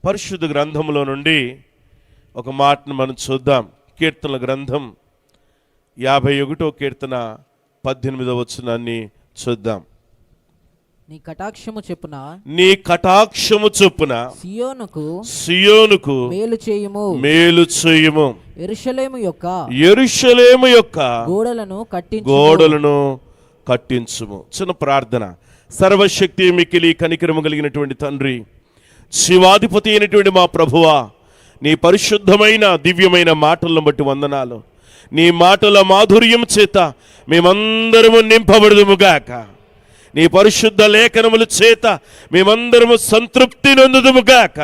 పరిశుద్ధ గ్రంథంలో నుండి ఒక మాటను మనం చూద్దాం. కీర్తనల గ్రంథం 51వ కీర్తన 18వ వచనాన్ని చూద్దాం. నీ కటాక్షము చొప్పున సియోనుకు మేలు చేయుము. యెరూషలేము యొక్క గోడలను కట్టించుము. చిన్న ప్రార్థన. సర్వశక్తి మిక్కిలి కనికరము కలిగినటువంటి తండ్రి, శివాధిపతి అయినటువంటి మా ప్రభువా, నీ పరిశుద్ధమైన దివ్యమైన మాటలను బట్టి వందనాలు. నీ మాటల మాధుర్యం చేత మేమందరము నింపబడుదుముగాక. నీ పరిశుద్ధ లేఖనముల చేత మేమందరము సంతృప్తి నొందుదుముగాక.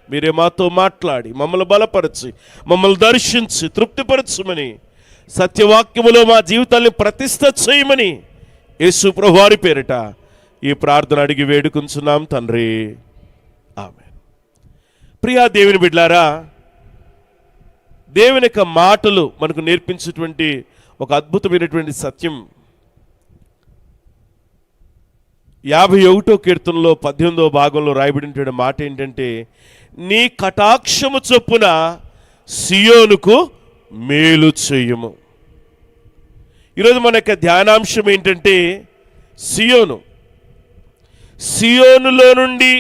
మీరే మాతో మాట్లాడి మమ్మల్ని బలపరచి మమ్మల్ని దర్శించి తృప్తిపరచుమని, సత్యవాక్యములో మా జీవితాన్ని ప్రతిష్ఠ చేయమని యేసు ప్రభువారి పేరిట ఈ ప్రార్థన అడిగి వేడుకుంటున్నాం తండ్రి, ఆమేన్. ప్రియా దేవుని బిడ్డలారా, దేవుని యొక్క మాటలు మనకు నేర్పించేటువంటి ఒక అద్భుతమైనటువంటి సత్యం 51వ కీర్తనలో 18వ భాగంలో రాయబడినటువంటి మాట ఏంటంటే, నీ కటాక్షము చొప్పున సియోనుకు మేలు చేయుము. ఈరోజు మన యొక్క ధ్యానాంశం ఏంటంటే సియోనులో నుండి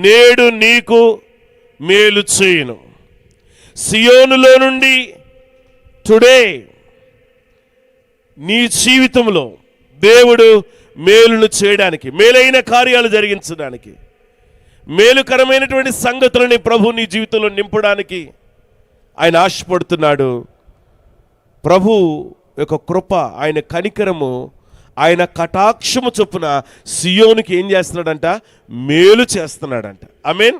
నేడు నీకు మేలు చేయును. సియోనులో నుండి టుడే నీ జీవితంలో దేవుడు మేలును చేయడానికి, మేలైన కార్యాలు జరిగించడానికి, మేలుకరమైనటువంటి సంగతులని ప్రభు నీ జీవితంలో నింపడానికి ఆయన ఆశపడుతున్నాడు. ప్రభు యొక్క కృప, ఆయన కనికరము, ఆయన కటాక్షము చొప్పున సియోనుకి ఏం చేస్తున్నాడంట? మేలు చేస్తున్నాడంట. ఆమేన్.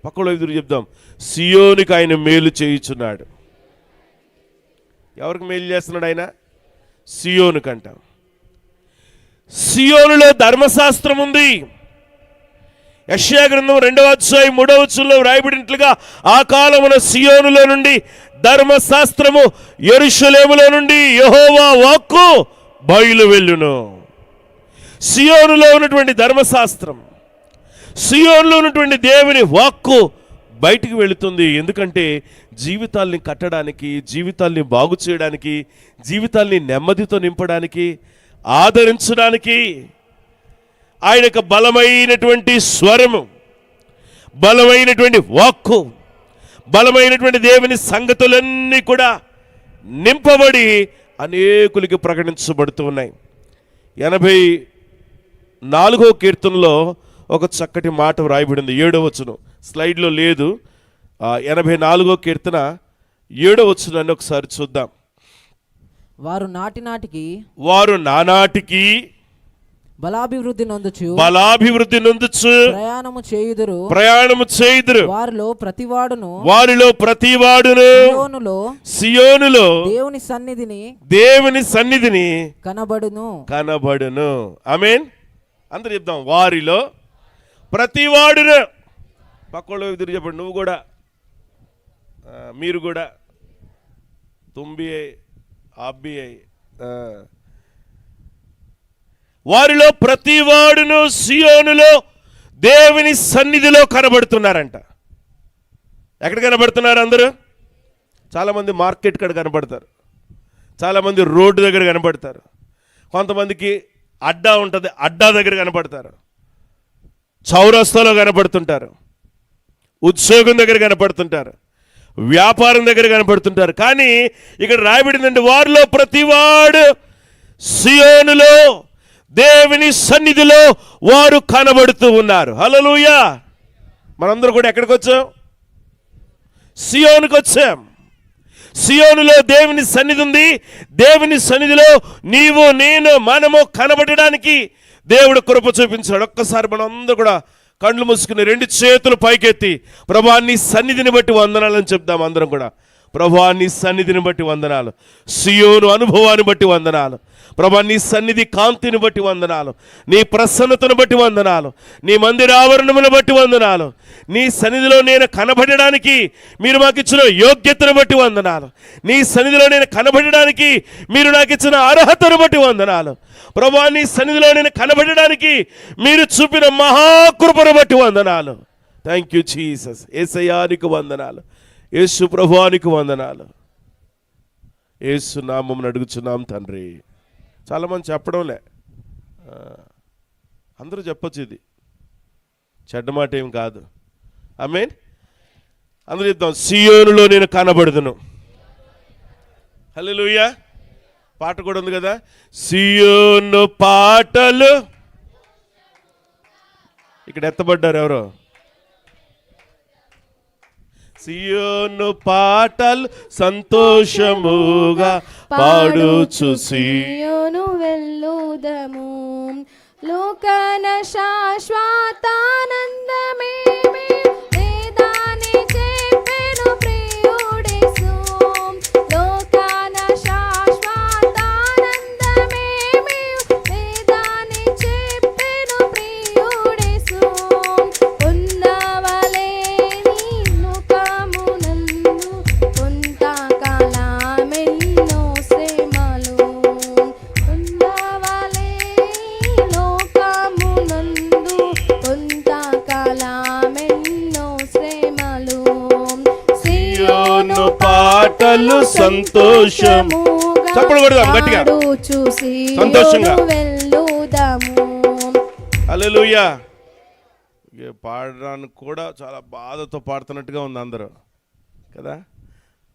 పక్కలో ఎదురు చెప్దాం. సియోనుకి ఆయన మేలు చేయుచున్నాడు. ఎవరికి మేలు చేస్తున్నాడు ఆయన? సియోనుకంట. సియోనులో ధర్మశాస్త్రం ఉంది. యెషయా గ్రంథం 2వ అధ్యాయం 3వ వచనంలో వ్రాయబడినట్లుగా, ఆ కాలమున సియోనులో నుండి ధర్మశాస్త్రము, యెరూషలేములో నుండి యెహోవా వాక్కు బయలు వెళ్ళును. సియోనులో ఉన్నటువంటి ధర్మశాస్త్రం, సియోనులో ఉన్నటువంటి దేవుని వాక్కు బయటికి వెళుతుంది. ఎందుకంటే జీవితాల్ని కట్టడానికి, జీవితాల్ని బాగు చేయడానికి, జీవితాల్ని నెమ్మదితో నింపడానికి, ఆదరించడానికి ఆయన యొక్క బలమైనటువంటి స్వరము, బలమైనటువంటి వాక్కు, బలమైనటువంటి దేవుని సంగతులన్నీ కూడా నింపబడి అనేకులకి ప్రకటించబడుతూ ఉన్నాయి. 84వ కీర్తనలో ఒక చక్కటి మాట వ్రాయబడింది. 7వ వచనం స్లైడ్లో లేదు. 84వ కీర్తన 7వ వచనాన్ని ఒకసారి చూద్దాం. వారు నానాటికి బలాభివృద్ధి నొందుచు ప్రయాణము చేయుదురు. వారిలో ప్రతివాడును సియోనులో దేవుని సన్నిధిని కనబడును. ఆమేన్. అందరూ చెప్దాం. వారిలో ప్రతివాడును. పక్కలో ఎదురు చెప్పండి. నువ్వు కూడా, మీరు కూడా, తుంబి అబ్బిఐ. వారిలో ప్రతివాడును సియోనులో దేవుని సన్నిధిలో కనబడుతున్నారంట. ఎక్కడ కనబడుతున్నారు అందరూ? చాలామంది మార్కెట్ కాడ కనబడతారు, చాలామంది రోడ్డు దగ్గర కనబడతారు, కొంతమందికి అడ్డా ఉంటుంది, అడ్డా దగ్గర కనబడతారు, చౌరస్తాలో కనబడుతుంటారు, ఉద్యోగం దగ్గర కనబడుతుంటారు, వ్యాపారం దగ్గర కనబడుతుంటారు. కానీ ఇక్కడ రాయబడిందంటే, వారిలో ప్రతివాడు సియోనులో దేవుని సన్నిధిలో వారు కనబడుతూ ఉన్నారు. హల్లెలూయా. మనందరూ కూడా ఎక్కడికి వచ్చాం? సియోనుకి వచ్చాం. సియోనులో దేవుని సన్నిధి ఉంది. దేవుని సన్నిధిలో నీవు, నేను, మనము కనబడడానికి దేవుడు కృప చూపించాడు. ఒక్కసారి మనం అందరూ కూడా కళ్ళు మూసుకుని 2 చేతులు పైకెత్తి, ప్రభువా నీ సన్నిధిని బట్టి వందనాలని చెప్దాం. అందరం కూడా, ప్రభువా నీ సన్నిధిని బట్టి వందనాలు, సియోను అనుభవాన్ని బట్టి వందనాలు, ప్రభువా నీ సన్నిధి కాంతిని బట్టి వందనాలు, నీ ప్రసన్నతను బట్టి వందనాలు, నీ మందిర ఆవరణమును బట్టి వందనాలు, నీ సన్నిధిలో నేను కనబడడానికి మీరు మాకు ఇచ్చిన యోగ్యతను బట్టి వందనాలు, నీ సన్నిధిలో నేను కనబడడానికి మీరు నాకు ఇచ్చిన అర్హతను బట్టి వందనాలు, ప్రభువా నీ సన్నిధిలో నేను కనబడడానికి మీరు చూపిన మహాకృపను బట్టి వందనాలు. Thank you Jesus. యేసయ్యానికి వందనాలు, యేసు ప్రభువానికి వందనాలు. యేసు నామమున అడుగుచున్నాం తండ్రి. చాలామంది చెప్పడంలే, అందరూ చెప్పొచ్చు, ఇది చెడ్డ మాట ఏం కాదు. ఆమేన్. అందరూ చెప్తాం, సియోనులో నేను కనబడుదును. హల్లెలూయా. పాట కూడా ఉంది కదా, సియోను పాటలు. ఇక్కడ ఎత్తబడ్డారు ఎవరో. సియోను పాటలు సంతోషముగా పాడుచు సియోను వెళ్ళుదము, లోకన శాశ్వతానందమే వేదాన్ని చెప్పెను ప్రియుడేసు, లోకన శాశ్వతానందమే వేదాన్ని చెప్పెను ప్రియుడేసు, ఉన్నవలే లోకమునందు కొంతకాలమెన్నో శ్రమలు, ఉన్నవలే లోకమునందు కొంతకాలమెన్నో శ్రమలు, సియోను పాటలు సంతోషము. చప్పట్లు కొడదాం గట్టిగా, చూసి సంతోషంగా వెళ్ళుదాము. హల్లెలూయా. పాడడానికి కూడా చాలా బాధతో పాడుతున్నట్టుగా ఉంది అందరూ కదా.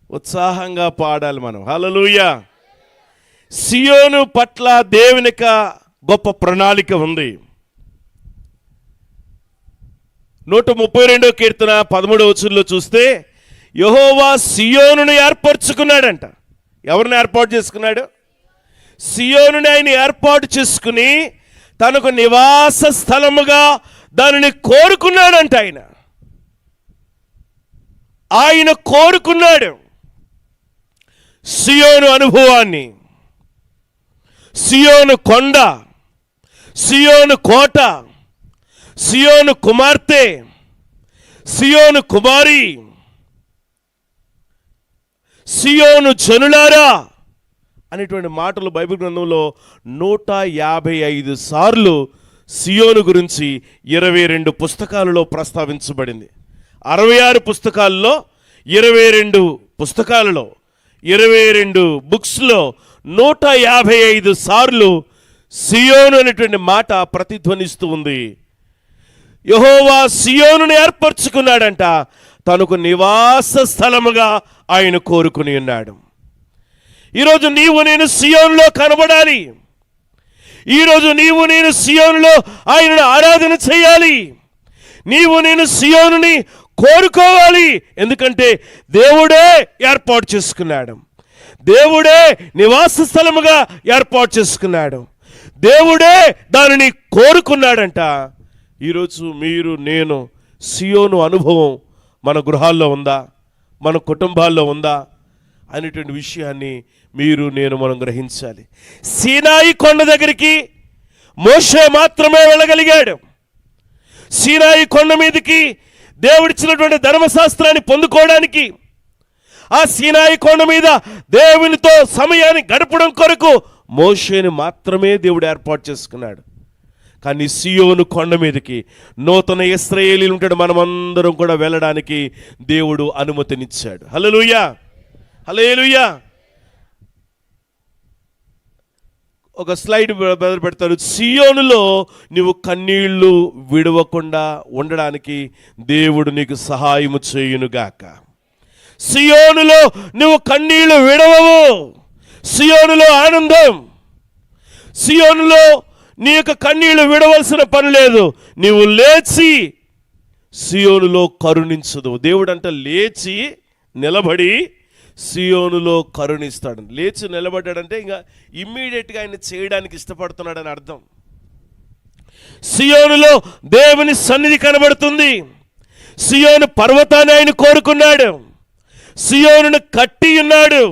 ఉత్సాహంగా పాడాలి మనం. హల్లెలూయా. సియోను పట్ల దేవునిక గొప్ప ప్రణాళిక ఉంది. 132వ కీర్తన 13వ వచనంలో చూస్తే, యెహోవా సియోనును ఏర్పరచుకున్నాడంట. ఎవరిని ఏర్పాటు చేసుకున్నాడు? సియోనుని ఆయన ఏర్పాటు చేసుకుని తనకు నివాస స్థలముగా దానిని కోరుకున్నాడంట. ఆయన కోరుకున్నాడు సియోను అనుభవాన్ని. సియోను కొండ, సియోను కోట, సియోను కుమార్తె, సియోను కుమారి, సియోను జనులారా అనేటువంటి మాటలు బైబిల్ గ్రంథంలో 155 సార్లు సియోను గురించి 22 పుస్తకాలలో ప్రస్తావించబడింది. 66 పుస్తకాల్లో 22 పుస్తకాలలో 22 బుక్స్లో 155 సార్లు సియోను అనేటువంటి మాట ప్రతిధ్వనిస్తూ ఉంది. యెహోవా సియోనును ఏర్పరచుకున్నాడంట, తనకు నివాస స్థలముగా ఆయన కోరుకుని ఉన్నాడు. ఈరోజు నీవు నేను సియోనులో కనబడాలి. ఈరోజు నీవు నేను సియోనులో ఆయనను ఆరాధన చేయాలి. నీవు నేను సియోనుని కోరుకోవాలి. ఎందుకంటే దేవుడే ఏర్పాటు చేసుకున్నాడు, దేవుడే నివాస స్థలముగా ఏర్పాటు చేసుకున్నాడు, దేవుడే దానిని కోరుకున్నాడంట. ఈరోజు మీరు నేను సియోను అనుభవం మన గృహాల్లో ఉందా, మన కుటుంబాల్లో ఉందా అనేటువంటి విషయాన్ని మీరు నేను మనం గ్రహించాలి. సీనాయి కొండ దగ్గరికి మోషే మాత్రమే వెళ్ళగలిగాడు. సీనాయి కొండ మీదకి దేవుడిచ్చినటువంటి ధర్మశాస్త్రాన్ని పొందుకోవడానికి, ఆ సీనాయి కొండ మీద దేవునితో సమయాన్ని గడపడం కొరకు మోషేని మాత్రమే దేవుడు ఏర్పాటు చేసుకున్నాడు. కానీ సియోను కొండ మీదకి నూతన ఇశ్రాయేలీలు ఉంటాడు, మనమందరం కూడా వెళ్ళడానికి దేవుడు అనుమతినిచ్చాడు. హల్లెలూయా, హల్లెలూయా. ఒక స్లైడ్ పెడతారు. సియోనులో నువ్వు కన్నీళ్లు విడవకుండా ఉండడానికి దేవుడు నీకు సహాయము చేయునుగాక. సియోనులో నువ్వు కన్నీళ్లు విడవవు. సియోనులో ఆనందం. సియోనులో నీ యొక్క కన్నీళ్లు విడవలసిన పని లేదు. నీవు లేచి సియోనులో కరుణించదు. దేవుడు అంట లేచి నిలబడి సియోనులో కరుణిస్తాడు. లేచి నిలబడ్డాడంటే ఇంకా ఇమ్మీడియట్గా ఆయన చేయడానికి ఇష్టపడుతున్నాడని అర్థం. సియోనులో దేవుని సన్నిధి కనబడుతుంది. సియోను పర్వతాన్ని ఆయన కోరుకున్నాడు. సియోనును కట్టి ఉన్నాడు.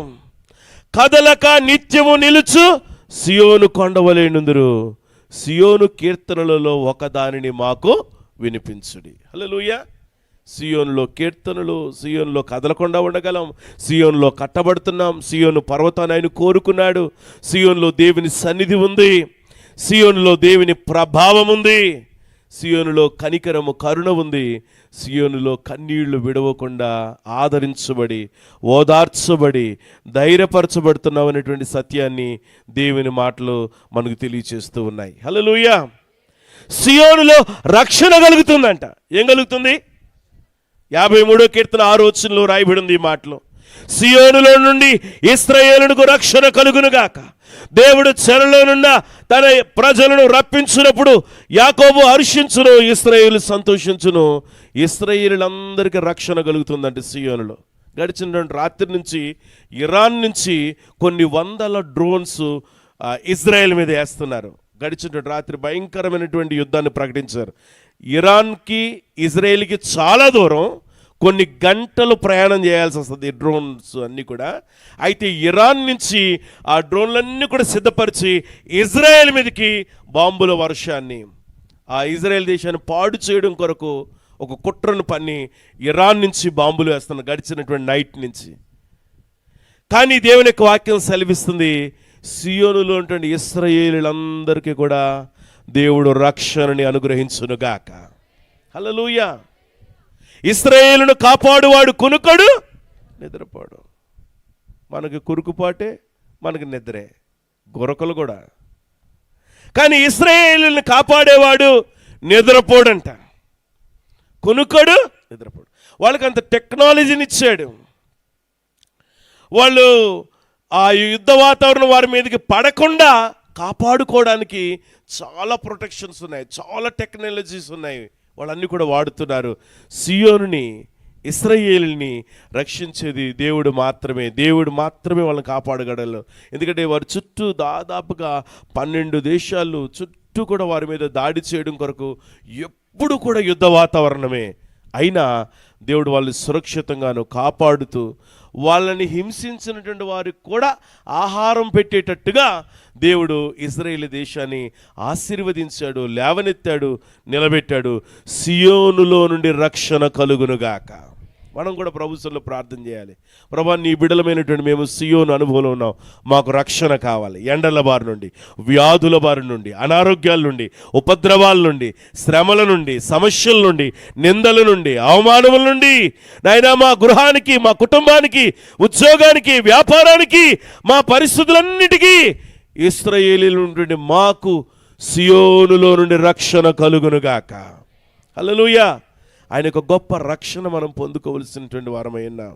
కదలక నిత్యము నిలుచు సియోను కొండవలేనుందురు. సియోను కీర్తనలలో ఒకదానిని మాకు వినిపించుడి. హల్లెలూయా. సియోనులో కీర్తనలు, సియోనులో కదలకుండా ఉండగలం, సియోనులో కట్టబడుతున్నాం. సియోను పర్వతాన్ని ఆయన కోరుకున్నాడు. సియోనులో దేవుని సన్నిధి ఉంది, సియోనులో దేవుని ప్రభావం ఉంది, సియోనులో కనికరము, కరుణ ఉంది. సియోనులో కన్నీళ్లు విడవకుండా ఆదరించబడి, ఓదార్చబడి, ధైర్యపరచబడుతున్నాం అనేటువంటి సత్యాన్ని దేవుని మాటలు మనకు తెలియచేస్తూ ఉన్నాయి. హల్లెలూయా. సియోనులో రక్షణ కలుగుతుందంట. ఏం కలుగుతుంది? 53వ కీర్తన 6వ వచనంలో రాయబడి ఉంది ఈ మాటలు. సియోనులో నుండి ఇశ్రాయేలునకు రక్షణ కలుగునుగాక. దేవుడు చెరలో నుండి తన ప్రజలను రప్పించినప్పుడు యాకోబు హర్షించును, ఇశ్రాయేలు సంతోషించును. ఇశ్రాయేలులందరికీ రక్షణ కలుగుతుందంటే సియోనులో. గడిచిన రాత్రి నుంచి ఇరాన్ నుంచి కొన్ని వందల డ్రోన్స్ ఇజ్రాయెల్ మీద వేస్తున్నారు. గడిచిన రాత్రి భయంకరమైనటువంటి యుద్ధాన్ని ప్రకటించారు. ఇరాన్కి ఇజ్రాయెల్కి చాలా దూరం, కొన్ని గంటలు ప్రయాణం చేయాల్సి వస్తుంది ఈ డ్రోన్స్ అన్నీ కూడా. అయితే ఇరాన్ నుంచి ఆ డ్రోన్లన్నీ కూడా సిద్ధపరిచి ఇజ్రాయెల్ మీదకి బాంబుల వర్షాన్ని, ఆ ఇజ్రాయెల్ దేశాన్ని పాడు చేయడం కొరకు ఒక కుట్రను పన్ని ఇరాన్ నుంచి బాంబులు వేస్తున్నారు గడిచినటువంటి నైట్ నుంచి. కానీ దేవుని యొక్క వాక్యం సెలవిస్తుంది, సియోనులో ఉన్నటువంటి ఇశ్రాయేలులందరికీ కూడా దేవుడు రక్షణని అనుగ్రహించునుగాక. హల్లెలూయా. ఇశ్రాయేలును కాపాడువాడు కునుకడు, నిద్రపోడు. మనకి కురుకుపాటే, మనకి నిద్రే, గురకలు కూడా. కానీ ఇశ్రాయేలుని కాపాడేవాడు నిద్రపోడంట, కునుకడు, నిద్రపోడు. వాళ్ళకి అంత టెక్నాలజీని ఇచ్చాడు. వాళ్ళు ఆ యుద్ధ వాతావరణం వారి మీదకి పడకుండా కాపాడుకోవడానికి చాలా ప్రొటెక్షన్స్ ఉన్నాయి, చాలా టెక్నాలజీస్ ఉన్నాయి. వాళ్ళన్నీ కూడా వాడుతున్నారు. సియోనుని, ఇశ్రాయేలుని రక్షించేది దేవుడు మాత్రమే. దేవుడు మాత్రమే వాళ్ళని కాపాడగలరు. ఎందుకంటే వారి చుట్టూ దాదాపుగా 12 దేశాలు చుట్టూ కూడా వారి మీద దాడి చేయడం కొరకు ఎప్పుడు కూడా యుద్ధ వాతావరణమే. అయినా దేవుడు వాళ్ళని సురక్షితంగాను కాపాడుతూ, వాళ్ళని హింసించినటువంటి వారికి కూడా ఆహారం పెట్టేటట్టుగా దేవుడు ఇశ్రాయేలు దేశాన్ని ఆశీర్వదించాడు, లేవనెత్తాడు, నిలబెట్టాడు. సియోనులో నుండి రక్షణ కలుగునుగాక. మనం కూడా ప్రభుత్వంలో ప్రార్థన చేయాలి. ప్రభా, నీ బిడలమైనటువంటి మేము సియోను అనుభవంలో ఉన్నాం, మాకు రక్షణ కావాలి. ఎండల బారి నుండి, వ్యాధుల బారి నుండి, అనారోగ్యాల నుండి, ఉపద్రవాల నుండి, శ్రమల నుండి, సమస్యల నుండి, నిందల నుండి, అవమానముల నుండి, నాయనా మా గృహానికి, మా కుటుంబానికి, ఉద్యోగానికి, వ్యాపారానికి, మా పరిస్థితులన్నిటికీ ఇశ్రాయేలీయుల నుండి మాకు సియోనులో నుండి రక్షణ కలుగునుగాక. హల్లెలూయా. ఆయన ఒక గొప్ప రక్షణ మనం పొందుకోవలసినటువంటి వారమై ఉన్నాం.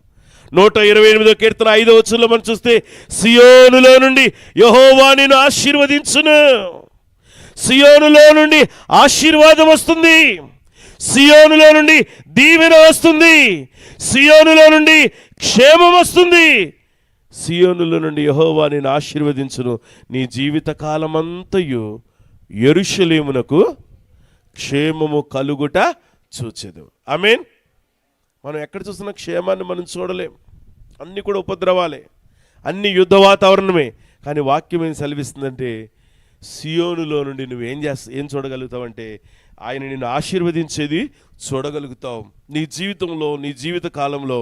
128వ కీర్తన 5వ వచనంలో మనం చూస్తే, సియోనులో నుండి యెహోవా నిన్ను ఆశీర్వదించును. సియోనులో నుండి ఆశీర్వాదం వస్తుంది, సియోనులో నుండి దీవెన వస్తుంది, సియోనులో నుండి క్షేమం వస్తుంది. సియోనులో నుండి యెహోవా నిన్ను ఆశీర్వదించును. నీ జీవిత కాలమంతయు యెరూషలేమునకు క్షేమము కలుగుట చూచెదు. ఆమేన్. మనం ఎక్కడ చూస్తున్న క్షేమాన్ని మనం చూడలేం. అన్నీ కూడా ఉపద్రవాలే, అన్ని యుద్ధ వాతావరణమే. కానీ వాక్యం ఏం సెలవిస్తుందంటే, సియోనులో నుండి నువ్వు ఏం చూడగలుగుతావంటే, ఆయన నిన్ను ఆశీర్వదించేది చూడగలుగుతావు. నీ జీవితంలో, నీ జీవిత కాలంలో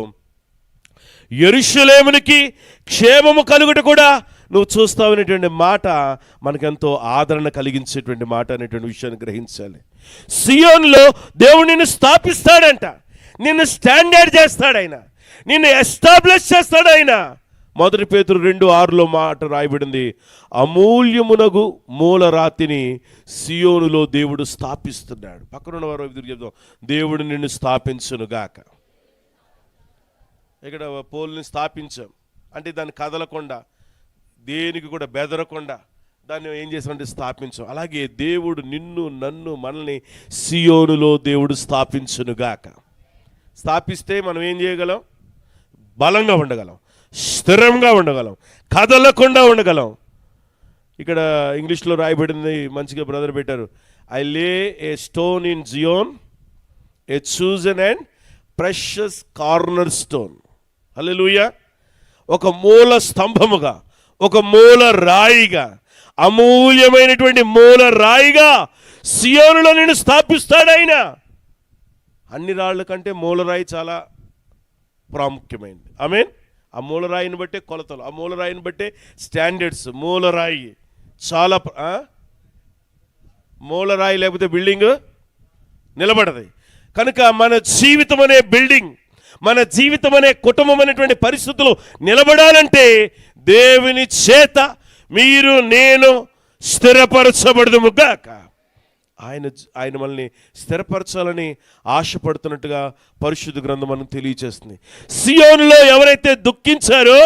యెరూషలేమునికి క్షేమము కలుగుట కూడా నువ్వు చూస్తావు అనేటువంటి మాట మనకెంతో ఆదరణ కలిగించేటువంటి మాట అనేటువంటి విషయాన్ని గ్రహించాలి. సియోనులో దేవుడు నిన్ను స్థాపిస్తాడంట, నిన్ను స్టాండర్డ్ చేస్తాడు, ఆయన నిన్ను ఎస్టాబ్లిష్ చేస్తాడు. ఆయన 1 పేతురు 2:6 మాట రాయబడింది, అమూల్యమునగు మూలరాతిని సియోనులో దేవుడు స్థాపిస్తున్నాడు. పక్కనున్న వారు ఎదురు చెప్తాం, దేవుడు నిన్ను స్థాపించునుగాక. ఇక్కడ పోల్ని స్థాపించాం అంటే దాన్ని కదలకుండా, దేనికి కూడా బెదరకుండా దాన్ని ఏం చేసామంటే స్థాపించాం. అలాగే దేవుడు నిన్ను, నన్ను, మనల్ని సియోనులో దేవుడు స్థాపించునుగాక. స్థాపిస్తే మనం ఏం చేయగలం? బలంగా ఉండగలం, స్థిరంగా ఉండగలం, కదలకుండా ఉండగలం. ఇక్కడ ఇంగ్లీష్లో రాయబడింది, మంచిగా బ్రదర్ పెట్టారు, I lay a stone in Zion, a chosen and precious corner stone. Hallelujah. ఒక మూల స్తంభముగా, ఒక మూల రాయిగా, అమూల్యమైనటువంటి మూల రాయిగా సియోనులో నిన్ను స్థాపిస్తాడు ఆయన. అన్ని రాళ్ళ కంటే మూలరాయి చాలా ప్రాముఖ్యమైనది. ఆమేన్. ఆ మూలరాయిని బట్టే కొలతలు, ఆ మూలరాయిని బట్టే స్టాండర్డ్స్. మూలరాయి చాలా, మూలరాయి లేకపోతే బిల్డింగ్ నిలబడదు. కనుక మన జీవితం అనే బిల్డింగ్, మన జీవితం అనే కుటుంబం అనేటువంటి పరిస్థితులు నిలబడాలంటే దేవుని చేత మీరు నేను స్థిరపరచబడదుముగాక. ఆయన మనల్ని స్థిరపరచాలని ఆశపడుతున్నట్టుగా పరిశుద్ధ గ్రంథం మనం తెలియచేస్తుంది. సియోనులో ఎవరైతే దుఃఖించారో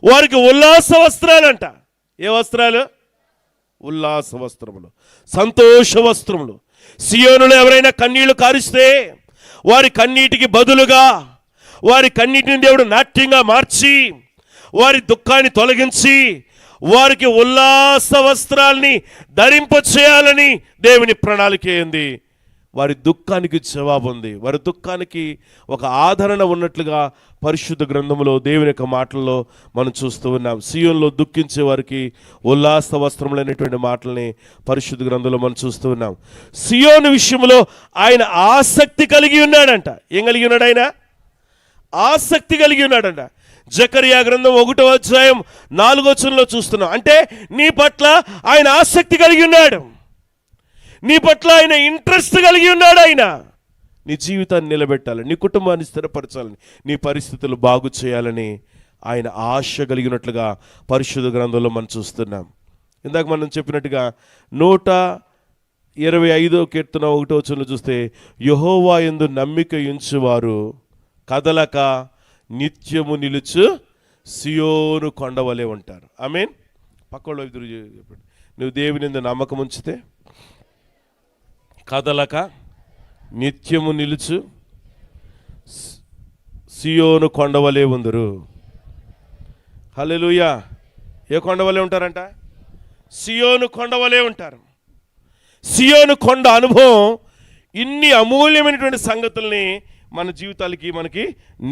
వారికి ఉల్లాస వస్త్రాలంట. ఏ వస్త్రాలు? ఉల్లాస వస్త్రములు, సంతోష వస్త్రములు. సియోనులో ఎవరైనా కన్నీళ్లు కారిస్తే వారి కన్నీటికి బదులుగా వారి కన్నీటిని దేవుడు నాట్యంగా మార్చి వారి దుఃఖాన్ని తొలగించి వారికి ఉల్లాస వస్త్రాల్ని ధరింపచేయాలని దేవుని ప్రణాళిక ఉంది. వారి దుఃఖానికి జవాబు ఉంది. వారి దుఃఖానికి ఒక ఆదరణ ఉన్నట్లుగా పరిశుద్ధ గ్రంథంలో దేవుని యొక్క మాటల్లో మనం చూస్తూ ఉన్నాం. సియోనులో దుఃఖించే వారికి ఉల్లాస వస్త్రములైనటువంటి మాటల్ని పరిశుద్ధ గ్రంథంలో మనం చూస్తూ ఉన్నాం. సియోను విషయంలో ఆయన ఆసక్తి కలిగి ఉన్నాడంట. ఏం కలిగి ఉన్నాడు? ఆయన ఆసక్తి కలిగి ఉన్నాడంట. జకరియా గ్రంథం 1వ అధ్యాయం 4వ వచనంలో చూస్తున్నాం. అంటే నీ పట్ల ఆయన ఆసక్తి కలిగి ఉన్నాడు, నీ పట్ల ఆయన ఇంట్రెస్ట్ కలిగి ఉన్నాడు. ఆయన నీ జీవితాన్ని నిలబెట్టాలని, నీ కుటుంబాన్ని స్థిరపరచాలని, నీ పరిస్థితులు బాగు చేయాలని ఆయన ఆశ కలిగినట్లుగా పరిశుద్ధ గ్రంథంలో మనం చూస్తున్నాం. ఇందాక మనం చెప్పినట్టుగా 125వ కీర్తన 1వ వచనంలో చూస్తే యెహోవా యందు నమ్మిక ఉంచువారు కదలక నిత్యము నిలుచు సియోను కొండవలే ఉంటారు. ఆమేన్. పక్కలో ఎదురు చెప్పండి. నువ్వు దేవుని యందు నమ్మకం ఉంచితే కదలక నిత్యము నిలుచు సియోను కొండవలే ఉందరు. హల్లెలూయా. ఏ కొండవలే ఉంటారంట? సియోను కొండవలే ఉంటారు. సియోను కొండ అనుభవం ఇన్ని అమూల్యమైనటువంటి సంగతుల్ని మన జీవితాలకి మనకి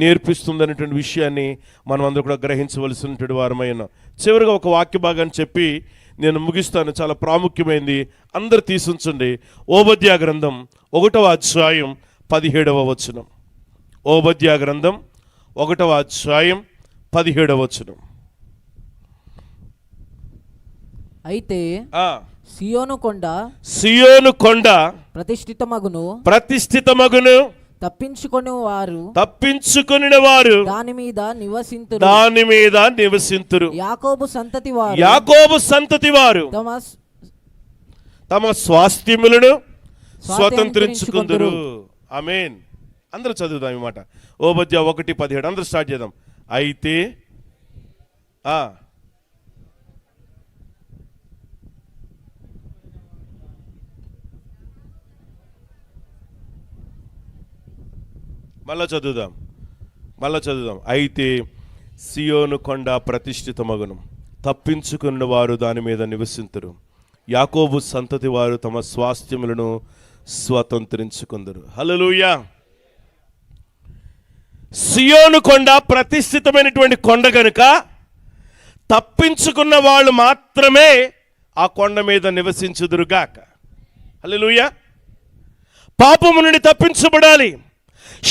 నేర్పిస్తుంది అనేటువంటి విషయాన్ని మనం అందరూ కూడా గ్రహించవలసినటువంటి వారమై ఉన్నాం. చివరిగా ఒక వాక్య భాగాన్ని చెప్పి నేను ముగిస్తాను. చాలా ప్రాముఖ్యమైనది, అందరు తీసుంచండి. ఓబద్యా గ్రంథం 1వ అధ్యాయం 17వ వచనం. ఓబద్యా గ్రంథం 1వ అధ్యాయం 17వ వచనం. అయితే సియోను కొండ ప్రతిష్ఠితమగును తప్పించుకొని వారు దాని మీద నివసింతురు. యాకోబు సంతతి వారు తమ స్వాస్థ్యములను స్వతంత్రించుకుందురు. ఆమేన్. అందరూ చదువుదాం ఈ మాట. ఓబద్యా 1:17 అందరూ స్టార్ట్ చేద్దాం. అయితే మళ్ళా చదువుదాం. అయితే సియోను కొండ ప్రతిష్ఠితమగును, తప్పించుకున్న వారు దాని మీద నివసింతురు. యాకోబు సంతతి వారు తమ స్వాస్థ్యములను స్వతంత్రించుకుందరు. హల్లెలూయా. సియోను కొండ ప్రతిష్ఠితమైనటువంటి కొండ కనుక తప్పించుకున్న వాళ్ళు మాత్రమే ఆ కొండ మీద నివసించుదురుగాక. హల్లెలూయా. పాపము నుండి తప్పించబడాలి,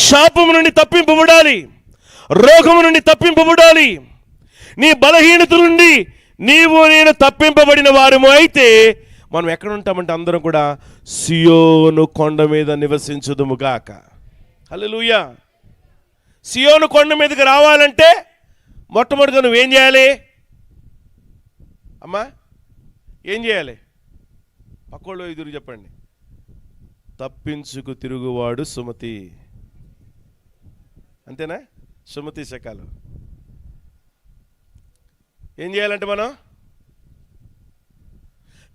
శాపము నుండి తప్పింపబడాలి, రోగము నుండి తప్పింపబడాలి, నీ బలహీనత నుండి నీవు నేను తప్పింపబడిన వారము అయితే మనం ఎక్కడ ఉంటామంటే అందరం కూడా సియోను కొండ మీద నివసించుదుముగాక. హల్లెలూయా. సియోను కొండ మీదకి రావాలంటే మొట్టమొదటిగా నువ్వేం చేయాలి అమ్మా? ఏం చేయాలి? పక్కోళ్ళు ఎదురు చెప్పండి. తప్పించుకు తిరుగువాడు సుమతి. అంతేనా? సుమతి శకాలు. ఏం చేయాలంటే మనం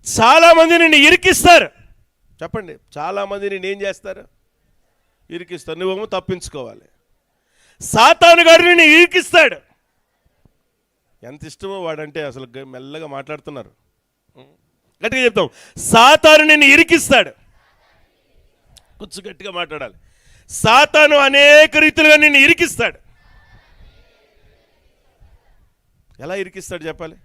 చాలామంది నిన్ను ఇరికిస్తారు. చెప్పండి, చాలామంది నిన్ను ఏం చేస్తారు? ఇరికిస్తారు. నువ్వేమో తప్పించుకోవాలి. సాతాను గారు నిన్ను ఇరికిస్తాడు. ఎంత ఇష్టమో వాడంటే అసలు మెల్లగా మాట్లాడుతున్నారు, గట్టిగా చెప్తాం. సాతాను నిన్ను ఇరికిస్తాడు. కూర్చు, గట్టిగా మాట్లాడాలి. సాతాను అనేక రీతిలుగా నిన్ను ఇరికిస్తాడు. ఎలా ఇరికిస్తాడు చెప్పాలి?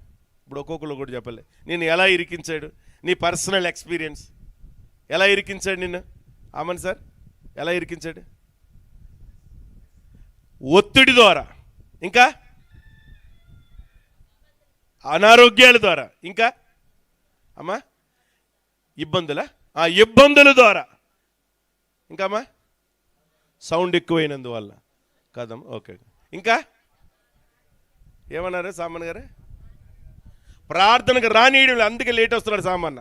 ఇప్పుడు ఒక్కొక్కరు కూడా చెప్పాలి. నేను ఎలా ఇరికించాడు? నీ పర్సనల్ ఎక్స్పీరియన్స్ ఎలా ఇరికించాడు నిన్ను? ఆమన్ సార్, ఎలా ఇరికించాడు? ఒత్తిడి ద్వారా, ఇంకా అనారోగ్యాల ద్వారా, ఇంకా అమ్మా ఇబ్బందుల ద్వారా, ఇంకామా సౌండ్ ఎక్కువైనందువల్ల కదమ్మా. ఓకే, ఇంకా ఏమన్నారు సామాన్ గారు? ప్రార్థనకు రానియడం లేదు, అందుకే లేట్ వస్తున్నాడు సామాన్న.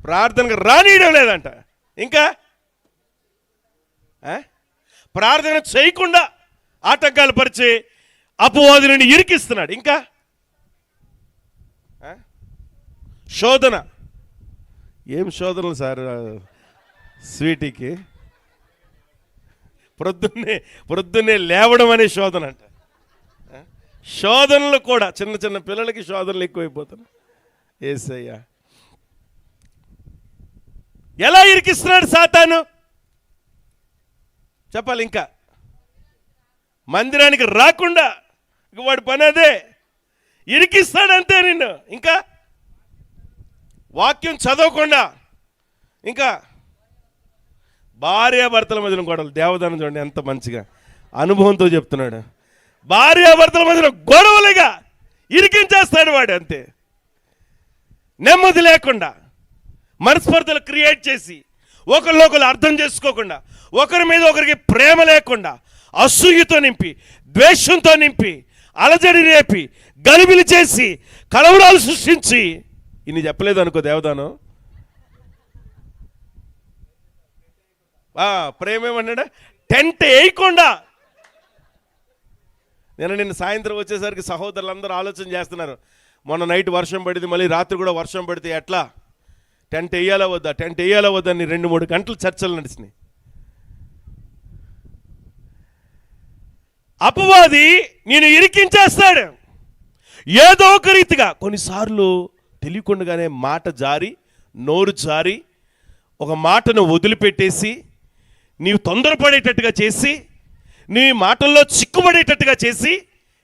ప్రార్థనకు రానియడం లేదంట. ఇంకా ప్రార్థన చేయకుండా ఆటంకాలు పరిచే అపవాదులను ఇరికిస్తున్నాడు. ఇంకా శోధన. ఏం శోధనలు సార్ స్వీటీకి? ప్రొద్దున్నే లేవడం అనే శోధన అంట. శోధనలు కూడా చిన్న చిన్న పిల్లలకి శోధనలు ఎక్కువైపోతున్నాయి. యేసయ్యా ఎలా ఇరికిస్తున్నాడు సాతాను చెప్పాలి. ఇంకా మందిరానికి రాకుండా ఇక వాడి పని అదే, ఇరికిస్తాడు అంతే నిన్ను. ఇంకా వాక్యం చదవకుండా, ఇంకా భార్యాభర్తల మధ్యన గొడవలు. దేవదానం చూడండి ఎంత మంచిగా అనుభవంతో చెప్తున్నాడు. భార్యాభర్తల మధ్యన గొడవలుగా ఇరికించేస్తాడు వాడు అంతే. నెమ్మది లేకుండా మనస్పర్ధలు క్రియేట్ చేసి, ఒకరినొకరు అర్థం చేసుకోకుండా, ఒకరి మీద ఒకరికి ప్రేమ లేకుండా, అసూయతో నింపి, ద్వేషంతో నింపి, అలజడి రేపి, గలిబిలి చేసి, కలవరాలు సృష్టించి. ఇన్ని చెప్పలేదు అనుకో దేవదానం. ప్రేమ ఏమన్నాడా? టెంట్ వేయకుండా. నిన్న సాయంత్రం వచ్చేసరికి సహోదరులందరూ ఆలోచన చేస్తున్నారు, మొన్న నైట్ వర్షం పడింది, మళ్ళీ రాత్రి కూడా వర్షం పడితే ఎట్లా, టెంట్ వేయాలా వద్దా, టెంట్ వేయాలా వద్దా అని 2-3 గంటలు చర్చలు నడిచినాయి. అపవాది నేను ఇరికించేస్తాడు ఏదో ఒక రీతిగా. కొన్నిసార్లు తెలియకుండానే మాట జారి, నోరు జారి, ఒక మాటను వదిలిపెట్టేసి, నీవు తొందరపడేటట్టుగా చేసి, నీ మాటల్లో చిక్కుపడేటట్టుగా చేసి,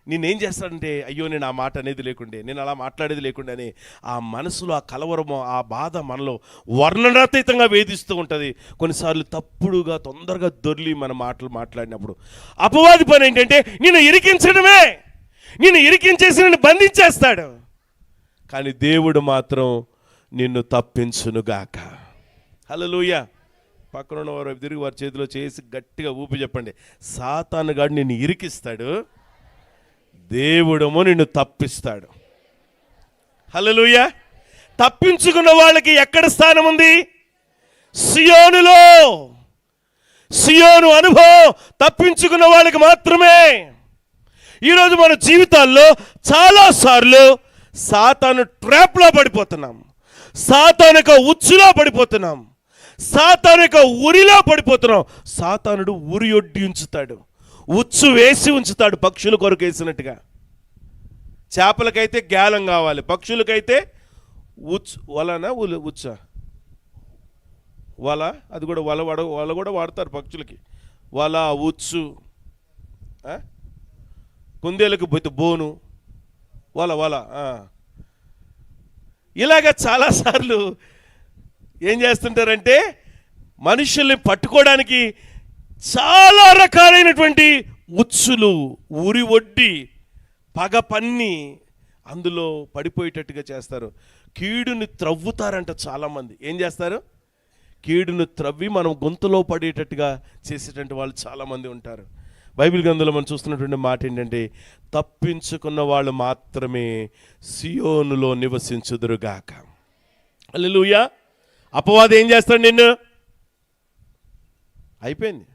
నేనేం చేస్తాడంటే, అయ్యో నేను ఆ మాట అనేది లేకుండే, నేను అలా మాట్లాడేది లేకుండే అని ఆ మనసులో ఆ కలవరము, ఆ బాధ మనలో వర్ణనాతీతంగా వేధిస్తూ ఉంటుంది. కొన్నిసార్లు తప్పుడుగా తొందరగా దొర్లి మన మాటలు మాట్లాడినప్పుడు అపవాది పని ఏంటంటే నిన్ను ఇరికించడమే. నిన్ను ఇరికించేసి నిన్ను బంధించేస్తాడు. కానీ దేవుడు మాత్రం నిన్ను తప్పించునుగాక. హల్లెలూయా. పక్కన ఉన్న వారు తిరిగి వారి చేతిలో చేసి గట్టిగా ఊపి చెప్పండి, సాతాను గాడు నిన్ను ఇరికిస్తాడు, దేవుడేమో నిన్ను తప్పిస్తాడు. హల్లెలూయా. తప్పించుకున్న వాళ్ళకి ఎక్కడ స్థానం ఉంది? సియోనులో. సియోను అనుభవం తప్పించుకున్న వాళ్ళకి మాత్రమే. ఈరోజు మన జీవితాల్లో చాలాసార్లు సాతాను ట్రాప్లో పడిపోతున్నాం, సాతాను యొక్క ఉచ్చులో పడిపోతున్నాం, సాతాను యొక్క ఉరిలో పడిపోతున్నాం. సాతానుడు ఉరి ఒడ్డి ఉంచుతాడు, ఉచ్చు వేసి ఉంచుతాడు, పక్షుల కొరకు వేసినట్టుగా. చేపలకైతే గ్యాలం కావాలి, పక్షులకైతే వలనా ఉచ్చా వల, అది కూడా వల కూడా వాడతారు పక్షులకి. వల, ఉచ్చు, కుందేలకు బోను, వల. ఇలాగ చాలాసార్లు ఏం చేస్తుంటారంటే మనుషుల్ని పట్టుకోవడానికి చాలా రకాలైనటువంటి ఉచ్చులు, ఉరి ఒడ్డి, పగ పన్ని అందులో పడిపోయేటట్టుగా చేస్తారు. కీడుని త్రవ్వుతారంట చాలామంది. ఏం చేస్తారు? కీడును త్రవ్వి మనం గొంతులో పడేటట్టుగా చేసేటువంటి వాళ్ళు చాలామంది ఉంటారు. బైబిల్ గ్రంథంలో మనం చూస్తున్నటువంటి మాట ఏంటంటే, తప్పించుకున్న వాళ్ళు మాత్రమే సియోనులో నివసించుదురుగాక. హల్లెలూయా. అపవాది ఏం చేస్తాడు నిన్ను? అయిపోయింది,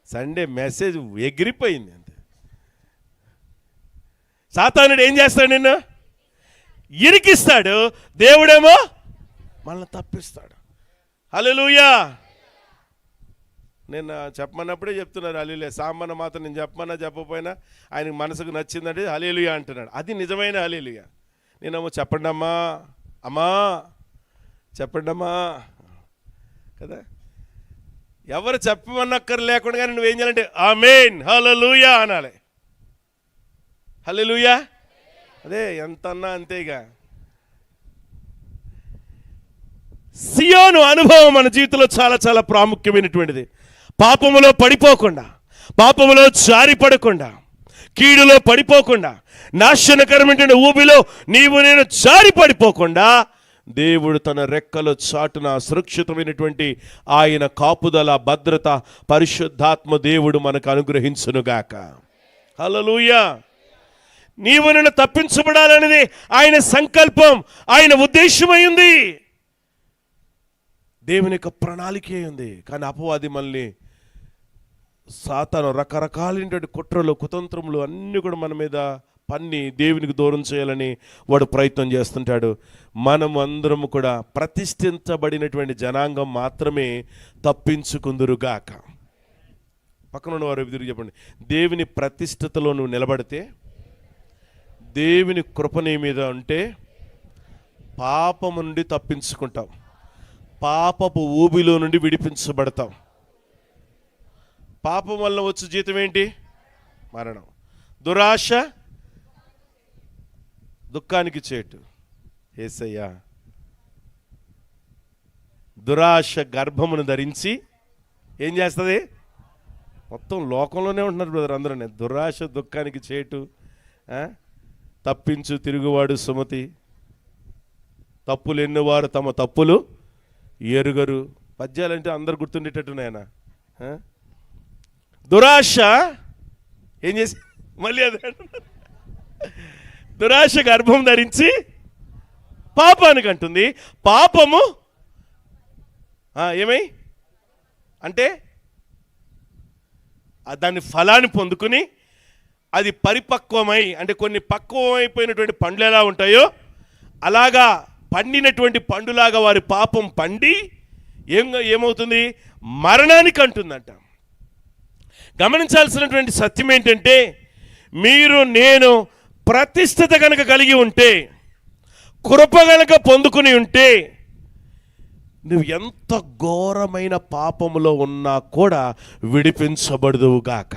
సండే మెసేజ్ ఎగిరిపోయింది అంతే. సాతానుడు ఏం చేస్తాడు? నిన్ను ఇరికిస్తాడు, దేవుడేమో మనల్ని తప్పిస్తాడు. హల్లెలూయా. నేను చెప్పమన్నప్పుడే చెప్తున్నారు హల్లెలూయా. సామాన్య మాత్రం నేను చెప్పకపోయినా ఆయనకు మనసుకు నచ్చిందంటే హల్లెలూయా అంటున్నాడు. అది నిజమైన హల్లెలూయా. నేనేమో చెప్పండి అమ్మా చెప్పండమ్మా కదా. ఎవరు చెప్పమన్నక్కర్ లేకుండా కానీ నువ్వేం చేయాలంటే ఆమేన్ హల్లెలూయా అనాలి. హల్లెలూయా. అదే ఎంత అన్నా అంతేగా. సియోను అనుభవం మన జీవితంలో చాలా చాలా ప్రాముఖ్యమైనటువంటిది. పాపములో పడిపోకుండా, పాపములో జారిపడకుండా, కీడులో పడిపోకుండా, నాశనకరమైన ఊబిలో నీవు నేను జారి పడిపోకుండా దేవుడు తన రెక్కల చాటున సురక్షితమైనటువంటి ఆయన కాపుదల, భద్రత, పరిశుద్ధాత్మ దేవుడు మనకు అనుగ్రహించునుగాక. హల్లెలూయా. నీవు నన్ను తప్పించబడాలనేది ఆయన సంకల్పం, ఆయన ఉద్దేశమైంది, దేవుని యొక్క ప్రణాళికే ఉంది. కానీ అపవాది మనల్ని, సాతాను రకరకాలైనటువంటి కుట్రలు, కుతంత్రములు అన్నీ కూడా మన మీద పన్ని దేవునికి దూరం చేయాలని వాడు ప్రయత్నం చేస్తుంటాడు. మనం అందరము కూడా ప్రతిష్ఠించబడినటువంటి జనాంగం మాత్రమే తప్పించుకుందురుగాక. పక్కన ఉన్న వారు ఎదురు చెప్పండి, దేవుని ప్రతిష్ఠతలో నువ్వు నిలబడితే, దేవుని కృప నీ మీద ఉంటే పాపము నుండి తప్పించుకుంటావు, పాపపు ఊబిలో నుండి విడిపించబడతావు. పాపం వల్ల వచ్చే జీతం ఏంటి? మరణం. దురాశ దుఃఖానికి చేటు. యేసయ్యా, దురాశ గర్భమును ధరించి ఏం చేస్తుంది? మొత్తం లోకంలోనే ఉంటున్నారు బ్రదర్ అందరూ. దురాశ దుఃఖానికి చేటు, తప్పించు తిరుగువాడు సుమతి, తప్పులు ఎన్నువారు తమ తప్పులు ఎరుగరు. పద్యాలంటే అందరు గుర్తుండేటట్టున్నాయన. దురాశ ఏం చేసి మళ్ళీ అదే, దురాశ గర్భం ధరించి పాపానికి అంటుంది. పాపము ఏమై అంటే దాని ఫలాన్ని పొందుకుని అది పరిపక్వమై, అంటే కొన్ని పక్వమైపోయినటువంటి పండ్లు ఎలా ఉంటాయో అలాగా పండినటువంటి పండులాగా వారి పాపం పండి ఏమవుతుంది? మరణానికి అంటుందంట. గమనించాల్సినటువంటి సత్యం ఏంటంటే, మీరు నేను ప్రతిష్ఠత కనుక కలిగి ఉంటే, కృప కనుక పొందుకుని ఉంటే, నువ్వు ఎంత ఘోరమైన పాపములో ఉన్నా కూడా విడిపించబడదువుగాక.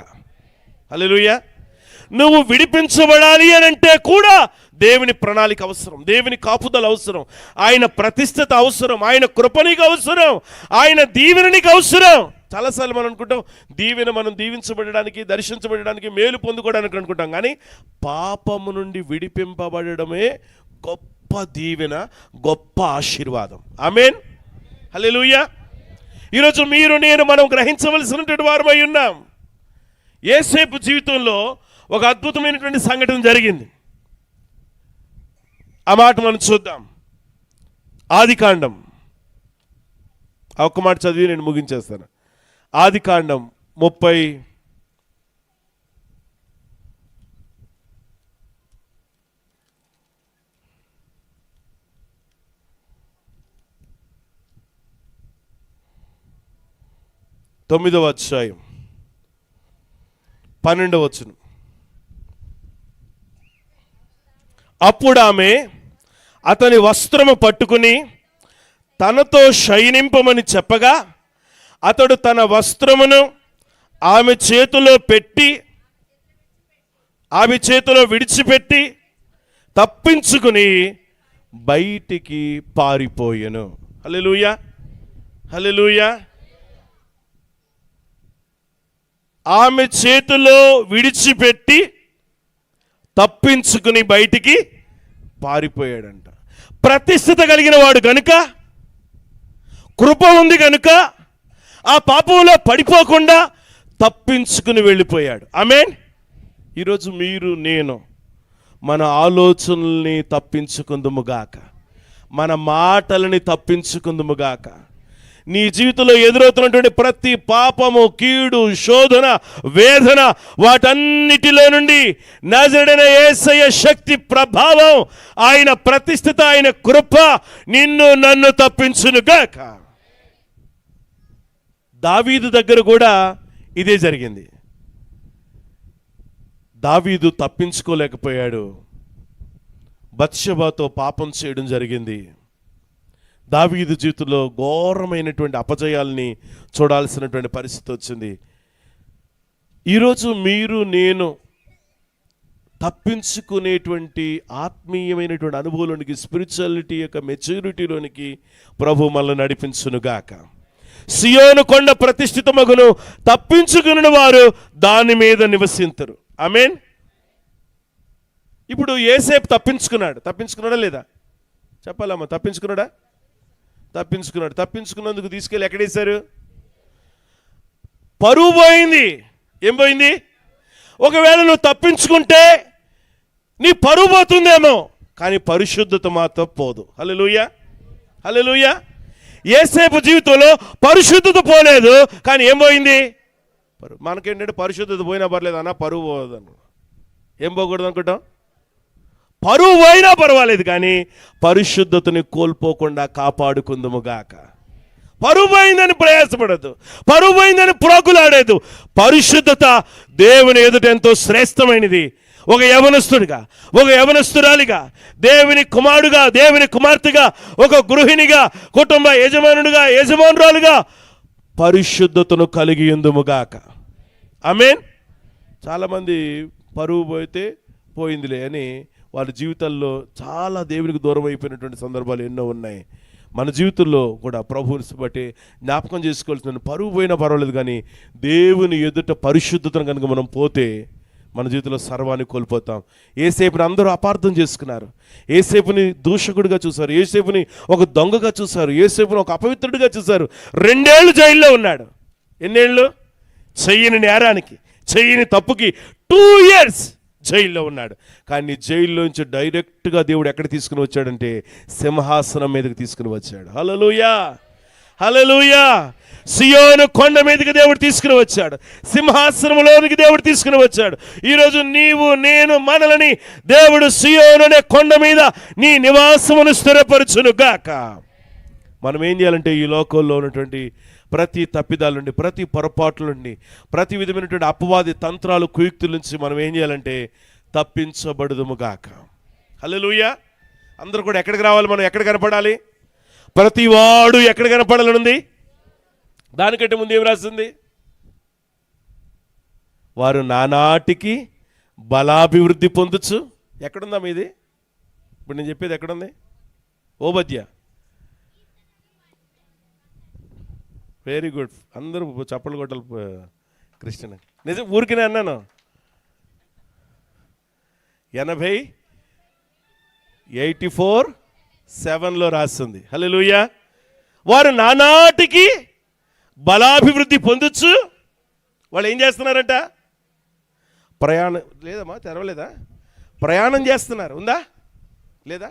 హల్లెలూయా. నువ్వు విడిపించబడాలి అని అంటే కూడా దేవుని ప్రణాళిక అవసరం, దేవుని కాపుదల అవసరం, ఆయన ప్రతిష్ఠత అవసరం, ఆయన కృప నీకు అవసరం, ఆయన దీవెన నీకు అవసరం. చాలాసార్లు మనం అనుకుంటాం దీవెన మనం దీవించబడడానికి, దర్శించబడడానికి, మేలు పొందుకోవడానికి అనుకుంటాం. కానీ పాపము నుండి విడిపింపబడమే గొప్ప దీవెన, గొప్ప ఆశీర్వాదం. ఆమేన్. హల్లెలూయా. ఈరోజు మీరు నేను మనం గ్రహించవలసినటువంటి వారమై ఉన్నాం. యేసేపు జీవితంలో ఒక అద్భుతమైనటువంటి సంఘటన జరిగింది. ఆ మాట మనం చూద్దాం. ఆదికాండం, ఒక్క మాట చదివి నేను ముగించేస్తాను. ఆదికాండం 39వ అధ్యాయం 12వ వచనం. అప్పుడు ఆమె అతని వస్త్రము పట్టుకుని తనతో శయనింపమని చెప్పగా, అతడు తన వస్త్రమును ఆమె చేతిలో విడిచిపెట్టి తప్పించుకుని బయటికి పారిపోయెను. హల్లెలూయా, హల్లెలూయా. ఆమె చేతిలో విడిచిపెట్టి తప్పించుకుని బయటికి పారిపోయాడంట. ప్రతిష్ఠిత కలిగిన వాడు గనుక, కృప ఉంది గనుక ఆ పాపంలో పడిపోకుండా తప్పించుకుని వెళ్ళిపోయాడు. ఆమేన్. ఈరోజు మీరు నేను మన ఆలోచనల్ని తప్పించుకుందుముగాక, మన మాటలని తప్పించుకుందుముగాక. నీ జీవితంలో ఎదురవుతున్నటువంటి ప్రతి పాపము, కీడు, శోధన, వేదన, వాటన్నిటిలో నుండి నజరేయుడైన యేసయ్య శక్తి, ప్రభావం, ఆయన ప్రతిష్ఠిత, ఆయన కృప నిన్ను నన్ను తప్పించునుగాక. దావీదు దగ్గర కూడా ఇదే జరిగింది. దావీదు తప్పించుకోలేకపోయాడు, బత్షెబాతో పాపం చేయడం జరిగింది. దావీదు జీవితంలో ఘోరమైనటువంటి అపజయాల్ని చూడాల్సినటువంటి పరిస్థితి వచ్చింది. ఈరోజు మీరు నేను తప్పించుకునేటువంటి ఆత్మీయమైనటువంటి అనుభవంలోనికి, స్పిరిచువాలిటీ యొక్క మెచ్యూరిటీలోనికి ప్రభు మనల్ని నడిపించునుగాక. సియోను కొండ ప్రతిష్ఠితమగును, తప్పించుకుని వారు దాని మీద నివసింతురు. ఆమేన్. ఇప్పుడు యేసేపు తప్పించుకున్నాడా లేదా? చెప్పాలమ్మా, తప్పించుకున్నాడా? తప్పించుకున్నాడు. తప్పించుకున్నందుకు తీసుకెళ్ళి ఎక్కడేశారు? పరువు పోయింది. ఏం పోయింది? ఒకవేళ నువ్వు తప్పించుకుంటే నీ పరువు పోతుందేమో, కానీ పరిశుద్ధత మాత్రం పోదు. హల్లెలూయా, హల్లెలూయా. యేసేపు జీవితంలో పరిశుద్ధత పోలేదు, కానీ ఏం పోయింది? మనకేంటంటే పరిశుద్ధత పోయినా పర్లేదు అన్న, పరువు పోదు అన్న. ఏం పోకూడదు అనుకుంటాం? పరువు పోయినా పర్వాలేదు, కానీ పరిశుద్ధతని కోల్పోకుండా కాపాడుకుందుముగాక. పరువు పోయిందని ప్రయాసపడద్దు, పరువు పోయిందని ప్రోకులాడేదు. పరిశుద్ధత దేవుని ఎదుట ఎంతో శ్రేష్టమైనది. ఒక యవనస్తుడిగా, ఒక యవనస్తురాలిగా, దేవుని కుమారుడుగా, దేవుని కుమార్తెగా, ఒక గృహిణిగా, కుటుంబ యజమానుడిగా, యజమానురాలుగా పరిశుద్ధతను కలిగి ఉందుముగాక. ఆమేన్. చాలామంది పరువు పోయితే పోయిందిలే అని వాళ్ళ జీవితాల్లో చాలా దేవునికి దూరం అయిపోయినటువంటి సందర్భాలు ఎన్నో ఉన్నాయి. మన జీవితంలో కూడా ప్రభువుని బట్టి జ్ఞాపకం చేసుకోవాల్సిన, పరువు పోయినా పర్వాలేదు, కానీ దేవుని ఎదుట పరిశుద్ధతను కనుక మనం పోతే మన జీవితంలో సర్వాన్ని కోల్పోతాం. యేసేపుని అందరూ అపార్థం చేసుకున్నారు. యేసేపుని దూషకుడిగా చూశారు, యేసేపుని ఒక దొంగగా చూశారు, యేసేపుని ఒక అపవిత్రుడిగా చూశారు. 2 ఏళ్ళు జైల్లో ఉన్నాడు. ఎన్నేళ్ళు? చెయ్యని నేరానికి, చెయ్యని తప్పుకి 2 years జైల్లో ఉన్నాడు. కానీ జైల్లోంచి డైరెక్ట్గా దేవుడు ఎక్కడ తీసుకుని వచ్చాడంటే సింహాసనం మీదకి తీసుకుని వచ్చాడు. హల్లెలూయా, హల్లెలూయా. సియోను కొండ మీదకి దేవుడు తీసుకుని వచ్చాడు, సింహాసనంలోనికి దేవుడు తీసుకుని వచ్చాడు. ఈరోజు నీవు నేను మనలని దేవుడు సియోను అనే కొండ మీద నీ నివాసమును స్థిరపరచును గాక. మనం ఏం చేయాలంటే ఈ లోకంలో ఉన్నటువంటి ప్రతి తప్పిదాల నుండి, ప్రతి పొరపాట్ల నుండి, ప్రతి విధమైనటువంటి అపవాది తంత్రాలు కుయుక్తుల నుంచి మనం ఏం చేయాలంటే తప్పించబడుదుముగాక. హల్లెలూయా. అందరూ కూడా ఎక్కడికి రావాలి? మనం ఎక్కడ కనపడాలి? ప్రతి వాడు ఎక్కడ కనపడాలని ఉంది? దానికంటే ముందు ఏం రాస్తుంది? వారు నానాటికి బలాభివృద్ధి పొందొచ్చు. ఎక్కడుందా మీది? ఇప్పుడు నేను చెప్పేది ఎక్కడుంది? ఓబద్య. Very good. అందరూ చప్పలు కొట్టాలి క్రిస్టియన్. నిజం, ఊరికినే అన్నాను. 84:7 రాస్తుంది. హల్లెలూయా. వారు నానాటికి బలాభివృద్ధి పొందొచ్చు. వాళ్ళు ఏం చేస్తున్నారంట? ప్రయాణం లేదమ్మా, తెరవలేదా? ప్రయాణం చేస్తున్నారు. ఉందా లేదా?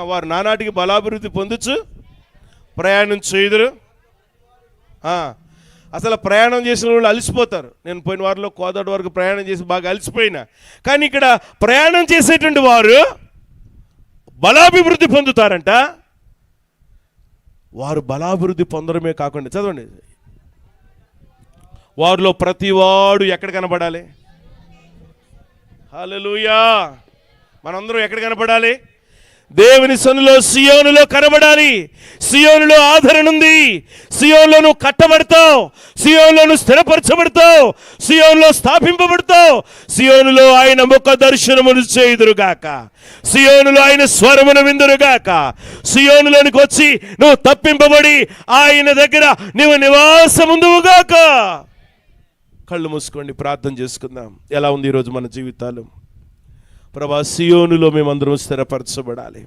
వారు నానాటికి బలాభివృద్ధి పొందొచ్చు, ప్రయాణం చేయుదురు. అసలు ప్రయాణం చేసిన వాళ్ళు అలసిపోతారు. నేను పోయిన వారిలో కోదాడు వరకు ప్రయాణం చేసి బాగా అలసిపోయినా, కానీ ఇక్కడ ప్రయాణం చేసేటువంటి వారు బలాభివృద్ధి పొందుతారంట. వారు బలాభివృద్ధి పొందడమే కాకుండా, చదవండి, వారిలో ప్రతివాడు ఎక్కడ కనపడాలి? హల్లెలూయా. మనందరం ఎక్కడ కనపడాలి? దేవుని సన్నిధిలో సియోనులో కనబడాలి. సియోనులో ఆదరణ ఉంది. సియోనులో నువ్వు కట్టబడతావు, సియోనులో నువ్వు స్థిరపరచబడతావు, సియోనులో స్థాపింపబడతావు. సియోనులో ఆయన ముఖ దర్శనమును చేయుదురుగాక, సియోనులో ఆయన స్వరమును విందురుగాక. సియోనులోనికి వచ్చి నువ్వు తప్పింపబడి ఆయన దగ్గర నువ్వు నివాసముందువుగాక. కళ్ళు మూసుకోండి, ప్రార్థన చేసుకుందాం. ఎలా ఉంది ఈరోజు మన జీవితాలు? ప్రభా, సియోనులో మేమందరం స్థిరపరచబడాలి.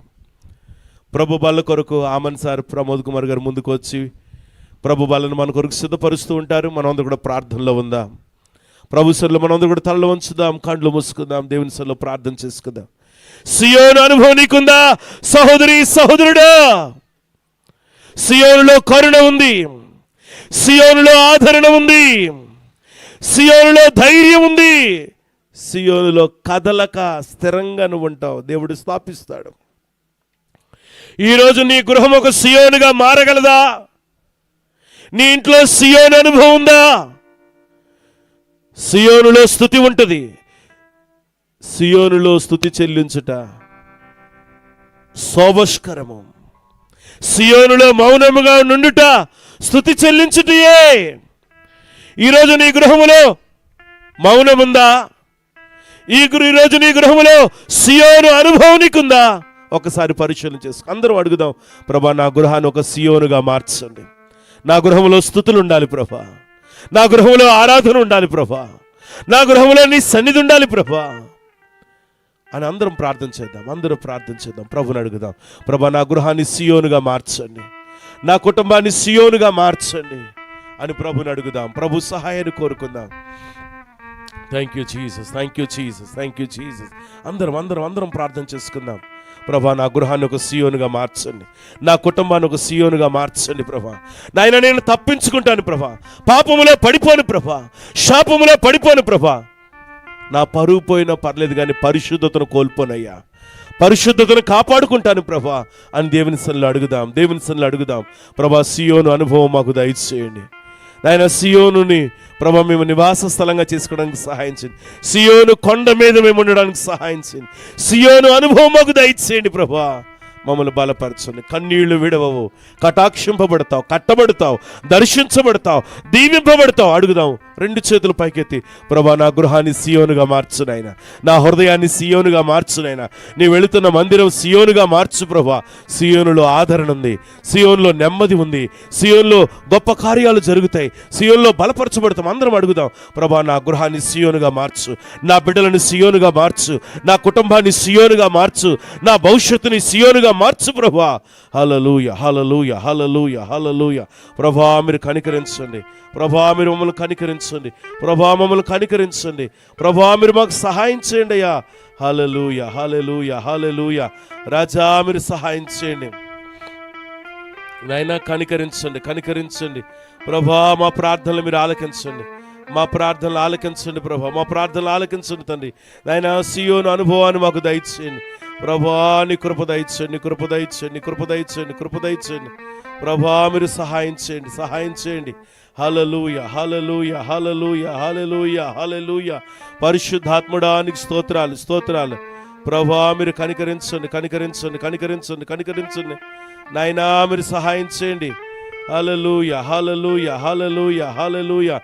ప్రభు బల్ల కొరకు ఆమన్ సార్, ప్రమోద్ కుమార్ గారు ముందుకు వచ్చి ప్రభు బల్లను మన కొరకు సిద్ధపరుస్తూ ఉంటారు. మనమందరం కూడా ప్రార్థనలో ఉందాం. ప్రభు సర్లో మనందరం కూడా తలలో ఉంచుదాం, కళ్ళు మూసుకుందాం, దేవుని సర్లో ప్రార్థన చేసుకుందాం. సియోను అనుభవం నీకుందా సహోదరి సహోదరుడా? సియోనులో కరుణ ఉంది, సియోనులో ఆదరణ ఉంది, సియోనులో ధైర్యం ఉంది. సియోనులో కదలక స్థిరంగా నువ్వు ఉంటావు, దేవుడు స్థాపిస్తాడు. ఈరోజు నీ గృహం ఒక సియోనుగా మారగలదా? నీ ఇంట్లో సియోను అనుభవం ఉందా? సియోనులో స్తుతి ఉంటుంది. సియోనులో స్తుతి చెల్లించుట శోభస్కరము. సియోనులో మౌనముగా నుండుట స్తుతి చెల్లించుటయే. ఈరోజు నీ గృహములో మౌనముందా? ఈరోజు నీ గృహములో సియోను అనుభవం నీకుందా? ఒకసారి పరిశీలన చేసుకో. అందరూ అడుగుదాం, ప్రభా నా గృహాన్ని ఒక సియోనుగా మార్చండి. నా గృహంలో స్తుతులు ఉండాలి ప్రభా, నా గృహంలో ఆరాధన ఉండాలి ప్రభా, నా గృహంలో నీ సన్నిధి ఉండాలి ప్రభా. అని అందరం ప్రార్థన చేద్దాం, అందరూ ప్రార్థన చేద్దాం. ప్రభుని అడుగుదాం, ప్రభా నా గృహాన్ని సియోనుగా మార్చండి, నా కుటుంబాన్ని సియోనుగా మార్చండి అని ప్రభుని అడుగుదాం. ప్రభు సహాయాన్ని కోరుకుందాం. Thank you Jesus, thank you Jesus, thank you Jesus. అందరం ప్రార్థన చేసుకుందాం. ప్రభా నా గృహాన్ని ఒక సియోనుగా మార్చండి, నా కుటుంబాన్ని ఒక సియోనుగా మార్చండి ప్రభా. నాయన నేను తప్పించుకుంటాను ప్రభా, పాపములో పడిపోను ప్రభా, శాపములో పడిపోను ప్రభా. నా పరువు పోయినా పర్లేదు కానీ పరిశుద్ధతను కోల్పోనయ్యా, పరిశుద్ధతను కాపాడుకుంటాను ప్రభా అని దేవుని సన్నిధిలో అడుగుదాం, దేవుని సన్నిధిలో అడుగుదాం. ప్రభా సియోను అనుభవం మాకు దయచేయండి నాయన. సియోనుని ప్రభా మేము నివాస స్థలంగా చేసుకోవడానికి సహాయం చేయండి. సియోను కొండ మీద మేము ఉండడానికి సహాయం చేయండి. సియోను అనుభవం మాకు దయచేయండి ప్రభా. మమ్మల్ని బలపరచండి. కన్నీళ్లు విడవవు, కటాక్షింపబడతావు, కట్టబడతావు, దర్శించబడతావు, దీవింపబడతావు. అడుగుదాం రెండు చేతులు పైకెత్తి. ప్రభా నా గృహాన్ని సియోనుగా మార్చునైనా, నా హృదయాన్ని సియోనుగా మార్చునైనా, నీ వెళుతున్న మందిరం సియోనుగా మార్చు ప్రభా. సియోనులో ఆదరణ ఉంది, సియోనులో నెమ్మది ఉంది, సియోనులో గొప్ప కార్యాలు జరుగుతాయి, సియోనులో బలపరచబడతాం. అందరం అడుగుదాం. ప్రభా నా గృహాన్ని సియోనుగా మార్చు, నా బిడ్డలను సియోనుగా మార్చు, నా కుటుంబాన్ని సియోనుగా మార్చు, నా భవిష్యత్తుని సియోనుగా మార్చు ప్రభా. హల్లెలూయా, హల్లెలూయా, హల్లెలూయా, హల్లెలూయా. ప్రభా మీరు కనికరించండి, ప్రభా మీరు మమ్మల్ని కనికరించండి, ప్రభా మమ్మల్ని కనికరించండి, ప్రభా మీరు మాకు సహాయం చేయండి అయ్యా. హల్లెలూయా, హల్లెలూయా, హల్లెలూయా. రాజా మీరు సహాయం చేయండి నాయనా, కనికరించండి, కనికరించండి ప్రభా. మా ప్రార్థనలు మీరు ఆలకించండి, మా ప్రార్థనలు ఆలకించండి ప్రభా, మా ప్రార్థనలు ఆలకించండి తండ్రి. నాయనా సియోను అనుభవాన్ని మాకు దయచేయండి ప్రభా. నీ కృప దయచేయండి, నీ కృప దయచేయండి, నీ కృప దయచేయండి, కృప దయచేయండి ప్రభా. మీరు సహాయం చేయండి, సహాయం చేయండి. హల్లెలూయా, హల్లెలూయా, హల్లెలూయా, హల్లెలూయా, హల్లెలూయా. పరిశుద్ధాత్ముడానికి స్తోత్రాలు, స్తోత్రాలు ప్రభా. మీరు కనికరించండి, కనికరించండి, కనికరించండి, కనికరించండి నాయనా. మీరు సహాయం చేయండి. హల్లెలూయా, హల్లెలూయా, హల్లెలూయా, హల్లెలూయా.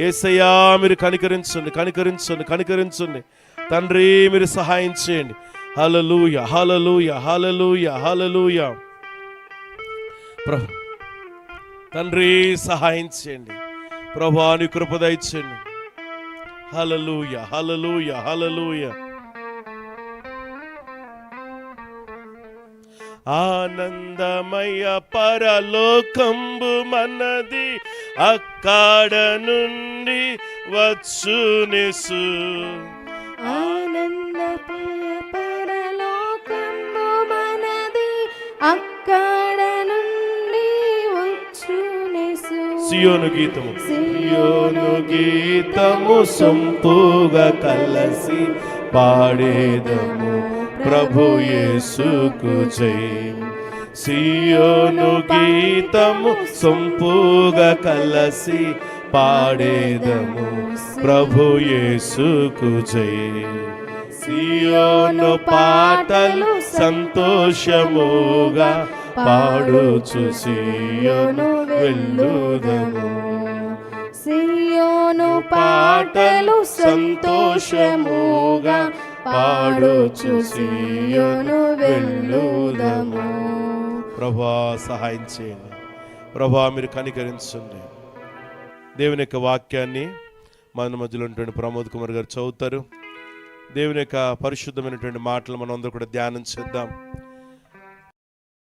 యేసయ్యా మీరు కనికరించండి, కనికరించండి, కనికరించండి తండ్రి. మీరు సహాయం చేయండి. హల్లెలూయా, హల్లెలూయా, హల్లెలూయా, హల్లెలూయా. ప్రభు తండ్రి సహాయం చేయండి ప్రభా. నీ కృప దయచేయండి. హల్లెలూయా, హల్లెలూయా, హల్లెలూయా. ఆనందమయ పరలోకంబు మనది, అక్కడ నుండి వచ్చునేసు. ఆనందమయ పరలోకంబు మనది, అక్కడ నుండి వచ్చునేసు. సియోను గీతము, సియోను గీతము సొంపుగా కలసి పాడేదము ప్రభు యేసుకు జై. సియోను గీతము సొంపుగా కలసి పాడేదము ప్రభు యేసుకు జై. సియోను పాటలు సంతోషముగా పాడుచు సియోను వెళ్ళుదము. సియోను పాటలు సంతోషముగా పాడుచు సియోను వెళ్ళుదము. ప్రభా సహాయం చేయండి ప్రభా. మీరు కనికరించండి. దేవుని యొక్క వాక్యాన్ని మన మధ్యలో ఉన్నటువంటి ప్రమోద్ కుమార్ గారు చదువుతారు. దేవుని యొక్క పరిశుద్ధమైనటువంటి మాటలు మనం అందరూ కూడా ధ్యానం చేద్దాం.